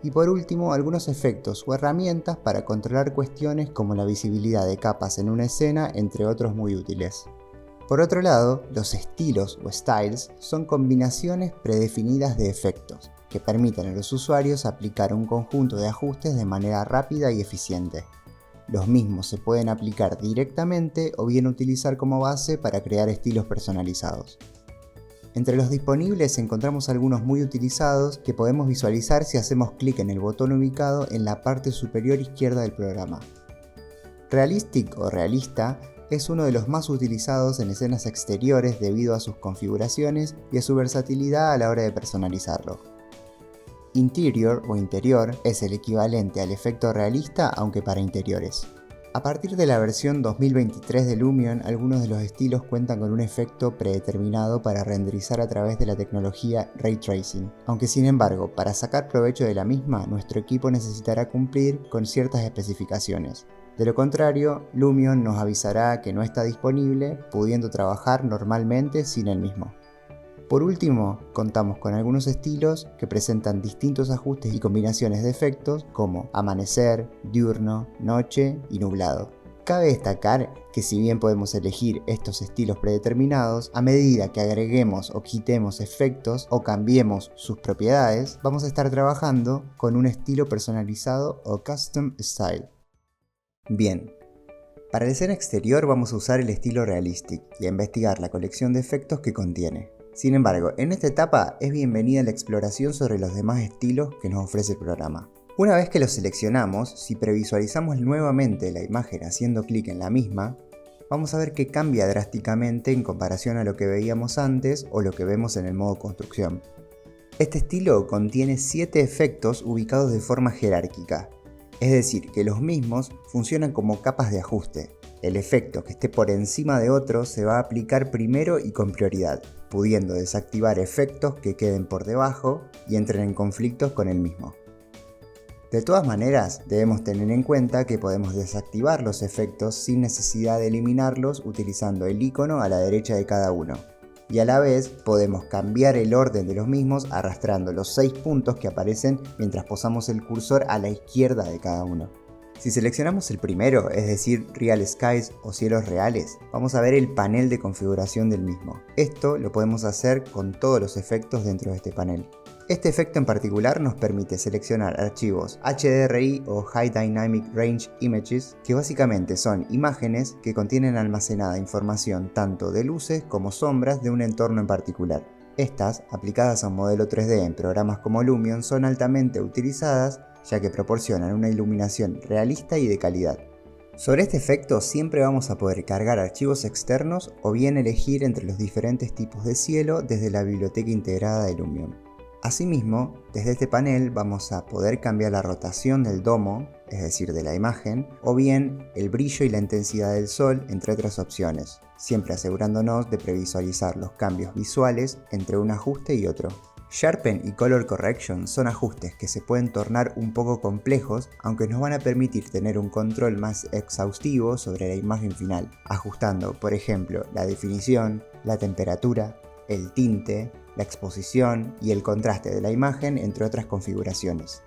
y por último algunos efectos o herramientas para controlar cuestiones como la visibilidad de capas en una escena, entre otros muy útiles. Por otro lado, los estilos o styles son combinaciones predefinidas de efectos que permiten a los usuarios aplicar un conjunto de ajustes de manera rápida y eficiente. Los mismos se pueden aplicar directamente o bien utilizar como base para crear estilos personalizados. Entre los disponibles encontramos algunos muy utilizados que podemos visualizar si hacemos clic en el botón ubicado en la parte superior izquierda del programa. Realistic o realista es uno de los más utilizados en escenas exteriores debido a sus configuraciones y a su versatilidad a la hora de personalizarlo. Interior o interior es el equivalente al efecto realista, aunque para interiores. A partir de la versión 2023 de Lumion, algunos de los estilos cuentan con un efecto predeterminado para renderizar a través de la tecnología Ray Tracing, aunque sin embargo, para sacar provecho de la misma, nuestro equipo necesitará cumplir con ciertas especificaciones. De lo contrario, Lumion nos avisará que no está disponible, pudiendo trabajar normalmente sin el mismo. Por último, contamos con algunos estilos que presentan distintos ajustes y combinaciones de efectos como amanecer, diurno, noche y nublado. Cabe destacar que si bien podemos elegir estos estilos predeterminados, a medida que agreguemos o quitemos efectos o cambiemos sus propiedades, vamos a estar trabajando con un estilo personalizado o custom style. Bien, para la escena exterior vamos a usar el estilo Realistic y a investigar la colección de efectos que contiene. Sin embargo, en esta etapa es bienvenida la exploración sobre los demás estilos que nos ofrece el programa. Una vez que los seleccionamos, si previsualizamos nuevamente la imagen haciendo clic en la misma, vamos a ver que cambia drásticamente en comparación a lo que veíamos antes o lo que vemos en el modo construcción. Este estilo contiene 7 efectos ubicados de forma jerárquica, es decir, que los mismos funcionan como capas de ajuste. El efecto que esté por encima de otro se va a aplicar primero y con prioridad, pudiendo desactivar efectos que queden por debajo y entren en conflictos con el mismo. De todas maneras, debemos tener en cuenta que podemos desactivar los efectos sin necesidad de eliminarlos utilizando el icono a la derecha de cada uno. Y a la vez podemos cambiar el orden de los mismos arrastrando los 6 puntos que aparecen mientras posamos el cursor a la izquierda de cada uno. Si seleccionamos el primero, es decir, Real Skies o cielos reales, vamos a ver el panel de configuración del mismo. Esto lo podemos hacer con todos los efectos dentro de este panel. Este efecto en particular nos permite seleccionar archivos HDRI o High Dynamic Range Images, que básicamente son imágenes que contienen almacenada información tanto de luces como sombras de un entorno en particular. Estas, aplicadas a un modelo 3D en programas como Lumion, son altamente utilizadas ya que proporcionan una iluminación realista y de calidad. Sobre este efecto siempre vamos a poder cargar archivos externos o bien elegir entre los diferentes tipos de cielo desde la biblioteca integrada de Lumion. Asimismo, desde este panel vamos a poder cambiar la rotación del domo, es decir, de la imagen, o bien el brillo y la intensidad del sol, entre otras opciones, siempre asegurándonos de previsualizar los cambios visuales entre un ajuste y otro. Sharpen y Color Correction son ajustes que se pueden tornar un poco complejos, aunque nos van a permitir tener un control más exhaustivo sobre la imagen final, ajustando, por ejemplo, la definición, la temperatura, el tinte, la exposición y el contraste de la imagen, entre otras configuraciones.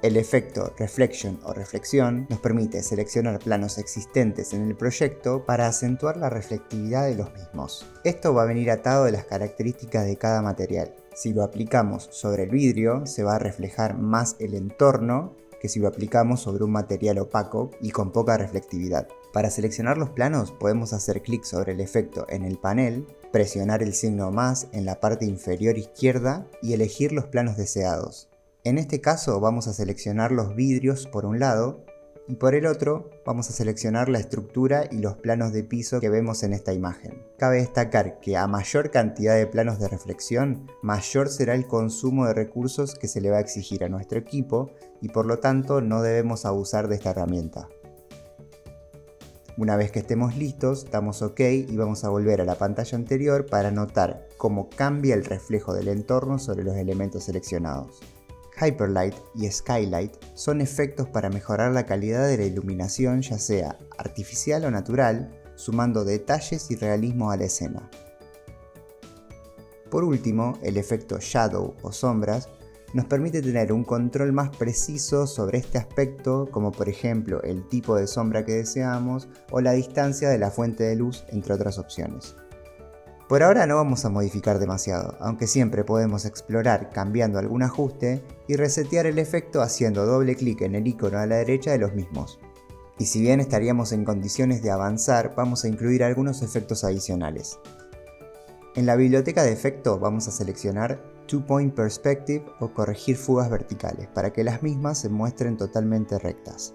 El efecto Reflection o reflexión nos permite seleccionar planos existentes en el proyecto para acentuar la reflectividad de los mismos. Esto va a venir atado de las características de cada material. Si lo aplicamos sobre el vidrio, se va a reflejar más el entorno que si lo aplicamos sobre un material opaco y con poca reflectividad. Para seleccionar los planos podemos hacer clic sobre el efecto en el panel, presionar el signo más en la parte inferior izquierda y elegir los planos deseados. En este caso vamos a seleccionar los vidrios por un lado y por el otro vamos a seleccionar la estructura y los planos de piso que vemos en esta imagen. Cabe destacar que a mayor cantidad de planos de reflexión, mayor será el consumo de recursos que se le va a exigir a nuestro equipo y por lo tanto no debemos abusar de esta herramienta. Una vez que estemos listos, damos OK y vamos a volver a la pantalla anterior para notar cómo cambia el reflejo del entorno sobre los elementos seleccionados. Hyperlight y Skylight son efectos para mejorar la calidad de la iluminación, ya sea artificial o natural, sumando detalles y realismo a la escena. Por último, el efecto Shadow o sombras nos permite tener un control más preciso sobre este aspecto, como por ejemplo el tipo de sombra que deseamos o la distancia de la fuente de luz, entre otras opciones. Por ahora no vamos a modificar demasiado, aunque siempre podemos explorar cambiando algún ajuste y resetear el efecto haciendo doble clic en el icono a la derecha de los mismos. Y si bien estaríamos en condiciones de avanzar, vamos a incluir algunos efectos adicionales. En la biblioteca de efecto vamos a seleccionar Two Point Perspective o corregir fugas verticales para que las mismas se muestren totalmente rectas.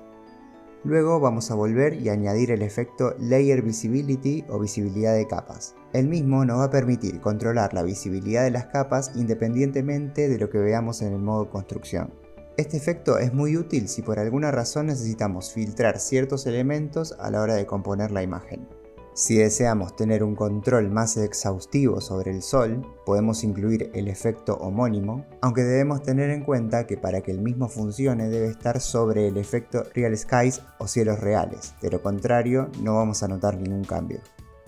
Luego vamos a volver y añadir el efecto Layer Visibility o visibilidad de capas. El mismo nos va a permitir controlar la visibilidad de las capas independientemente de lo que veamos en el modo construcción. Este efecto es muy útil si por alguna razón necesitamos filtrar ciertos elementos a la hora de componer la imagen. Si deseamos tener un control más exhaustivo sobre el sol, podemos incluir el efecto homónimo, aunque debemos tener en cuenta que para que el mismo funcione debe estar sobre el efecto Real Skies o cielos reales, de lo contrario no vamos a notar ningún cambio.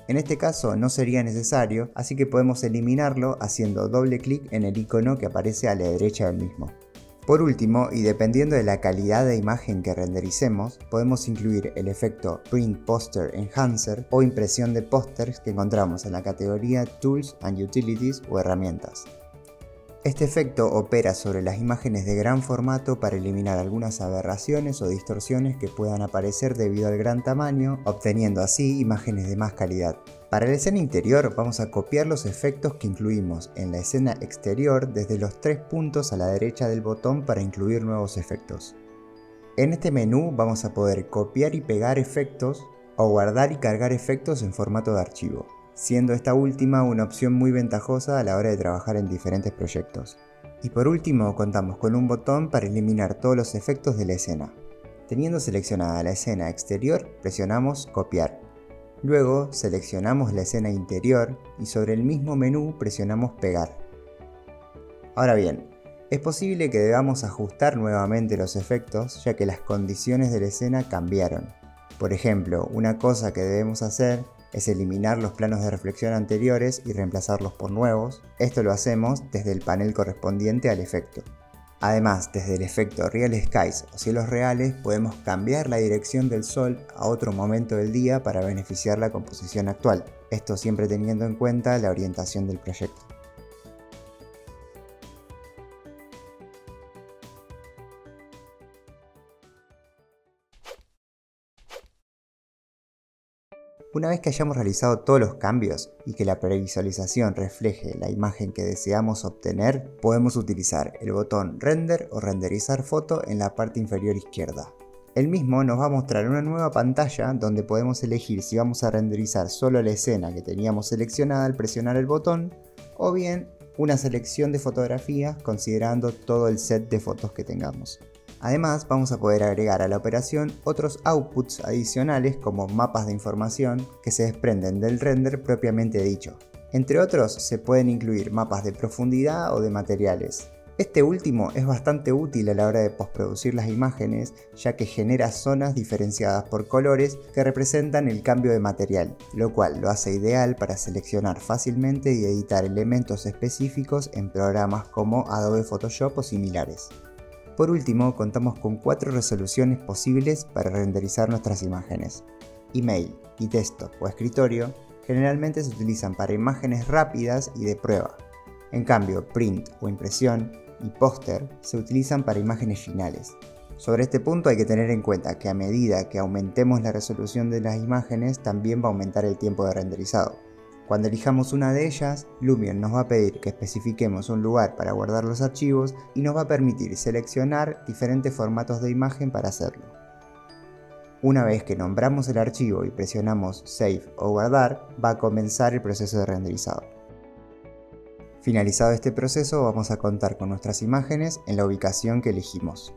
En este caso no sería necesario, así que podemos eliminarlo haciendo doble clic en el icono que aparece a la derecha del mismo. Por último, y dependiendo de la calidad de imagen que rendericemos, podemos incluir el efecto Print Poster Enhancer o impresión de pósters que encontramos en la categoría Tools and Utilities o herramientas. Este efecto opera sobre las imágenes de gran formato para eliminar algunas aberraciones o distorsiones que puedan aparecer debido al gran tamaño, obteniendo así imágenes de más calidad. Para la escena interior vamos a copiar los efectos que incluimos en la escena exterior desde los 3 puntos a la derecha del botón para incluir nuevos efectos. En este menú vamos a poder copiar y pegar efectos o guardar y cargar efectos en formato de archivo, siendo esta última una opción muy ventajosa a la hora de trabajar en diferentes proyectos. Y por último contamos con un botón para eliminar todos los efectos de la escena. Teniendo seleccionada la escena exterior, presionamos copiar. Luego seleccionamos la escena interior y sobre el mismo menú presionamos pegar. Ahora bien, es posible que debamos ajustar nuevamente los efectos ya que las condiciones de la escena cambiaron. Por ejemplo, una cosa que debemos hacer es eliminar los planos de reflexión anteriores y reemplazarlos por nuevos. Esto lo hacemos desde el panel correspondiente al efecto. Además, desde el efecto Real Skies o cielos reales podemos cambiar la dirección del sol a otro momento del día para beneficiar la composición actual. Esto siempre teniendo en cuenta la orientación del proyecto. Una vez que hayamos realizado todos los cambios y que la previsualización refleje la imagen que deseamos obtener, podemos utilizar el botón Render o Renderizar foto en la parte inferior izquierda. El mismo nos va a mostrar una nueva pantalla donde podemos elegir si vamos a renderizar solo la escena que teníamos seleccionada al presionar el botón o bien una selección de fotografías considerando todo el set de fotos que tengamos. Además, vamos a poder agregar a la operación otros outputs adicionales como mapas de información que se desprenden del render propiamente dicho. Entre otros, se pueden incluir mapas de profundidad o de materiales. Este último es bastante útil a la hora de postproducir las imágenes, ya que genera zonas diferenciadas por colores que representan el cambio de material, lo cual lo hace ideal para seleccionar fácilmente y editar elementos específicos en programas como Adobe Photoshop o similares. Por último, contamos con 4 resoluciones posibles para renderizar nuestras imágenes. Email y desktop o escritorio generalmente se utilizan para imágenes rápidas y de prueba. En cambio, print o impresión y póster se utilizan para imágenes finales. Sobre este punto hay que tener en cuenta que a medida que aumentemos la resolución de las imágenes también va a aumentar el tiempo de renderizado. Cuando elijamos una de ellas, Lumion nos va a pedir que especifiquemos un lugar para guardar los archivos y nos va a permitir seleccionar diferentes formatos de imagen para hacerlo. Una vez que nombramos el archivo y presionamos Save o Guardar, va a comenzar el proceso de renderizado. Finalizado este proceso, vamos a contar con nuestras imágenes en la ubicación que elegimos.